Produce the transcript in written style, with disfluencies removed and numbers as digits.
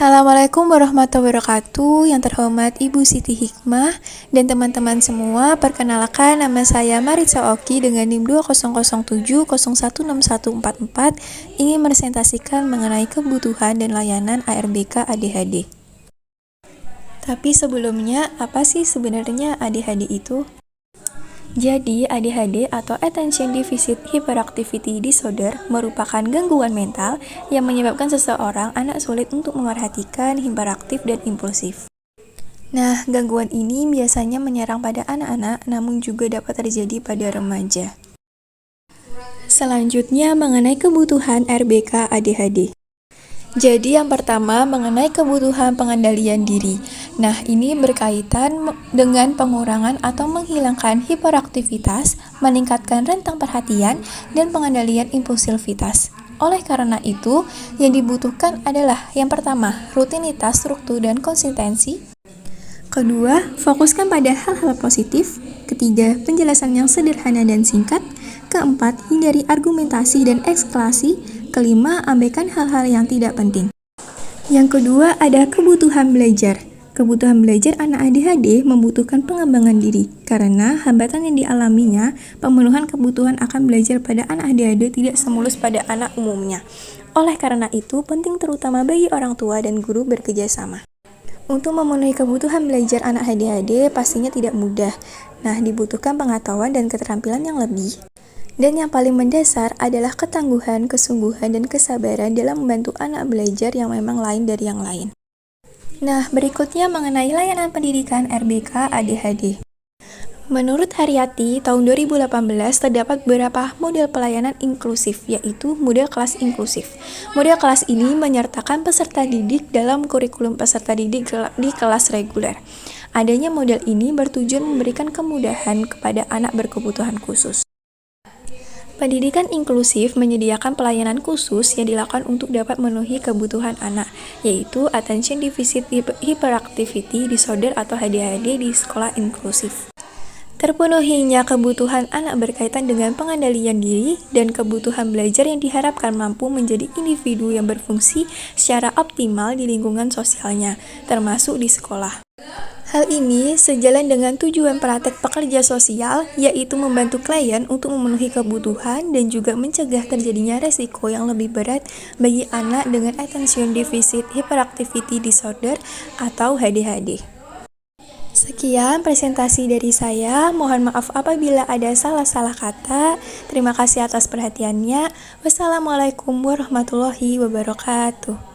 Assalamualaikum warahmatullahi wabarakatuh. Yang terhormat Ibu Siti Hikmah dan teman-teman semua, perkenalkan nama saya Maritza Oki dengan NIM 2007016144 ingin meresentasikan mengenai kebutuhan dan layanan ARBK ADHD. Tapi sebelumnya, apa sih sebenarnya ADHD itu? Jadi, ADHD atau Attention Deficit Hyperactivity Disorder merupakan gangguan mental yang menyebabkan seseorang anak sulit untuk memperhatikan, hiperaktif, dan impulsif. Nah, gangguan ini biasanya menyerang pada anak-anak, namun juga dapat terjadi pada remaja. Selanjutnya, mengenai kebutuhan RBK ADHD. Jadi yang pertama mengenai kebutuhan pengendalian diri. Nah, ini berkaitan dengan pengurangan atau menghilangkan hiperaktivitas, meningkatkan rentang perhatian, dan pengendalian impulsivitas. Oleh karena itu, yang dibutuhkan adalah yang pertama, rutinitas, struktur, dan konsistensi. Kedua, fokuskan pada hal-hal positif. Ketiga, penjelasan yang sederhana dan singkat. Keempat, hindari argumentasi dan ekskalasi. Kelima, abaikan hal-hal yang tidak penting. Yang kedua, ada kebutuhan belajar. Kebutuhan belajar anak ADHD membutuhkan pengembangan diri, karena hambatan yang dialaminya, pemenuhan kebutuhan akan belajar pada anak ADHD tidak semulus pada anak umumnya. Oleh karena itu, penting terutama bagi orang tua dan guru bekerja sama. Untuk memenuhi kebutuhan belajar anak ADHD pastinya tidak mudah. Nah, dibutuhkan pengetahuan dan keterampilan yang lebih. Dan yang paling mendasar adalah ketangguhan, kesungguhan, dan kesabaran dalam membantu anak belajar yang memang lain dari yang lain. Nah, berikutnya mengenai layanan pendidikan RBK ADHD. Menurut Haryati, tahun 2018 terdapat beberapa model pelayanan inklusif, yaitu model kelas inklusif. Model kelas ini menyertakan peserta didik dalam kurikulum peserta didik di kelas reguler. Adanya model ini bertujuan memberikan kemudahan kepada anak berkebutuhan khusus. Pendidikan inklusif menyediakan pelayanan khusus yang dilakukan untuk dapat memenuhi kebutuhan anak, yaitu Attention Deficit Hyperactivity Disorder atau ADHD di sekolah inklusif. Terpenuhinya kebutuhan anak berkaitan dengan pengendalian diri dan kebutuhan belajar yang diharapkan mampu menjadi individu yang berfungsi secara optimal di lingkungan sosialnya, termasuk di sekolah. Hal ini sejalan dengan tujuan praktek pekerja sosial, yaitu membantu klien untuk memenuhi kebutuhan dan juga mencegah terjadinya resiko yang lebih berat bagi anak dengan Attention Deficit Hyperactivity Disorder atau ADHD. Sekian presentasi dari saya, mohon maaf apabila ada salah-salah kata. Terima kasih atas perhatiannya. Wassalamualaikum warahmatullahi wabarakatuh.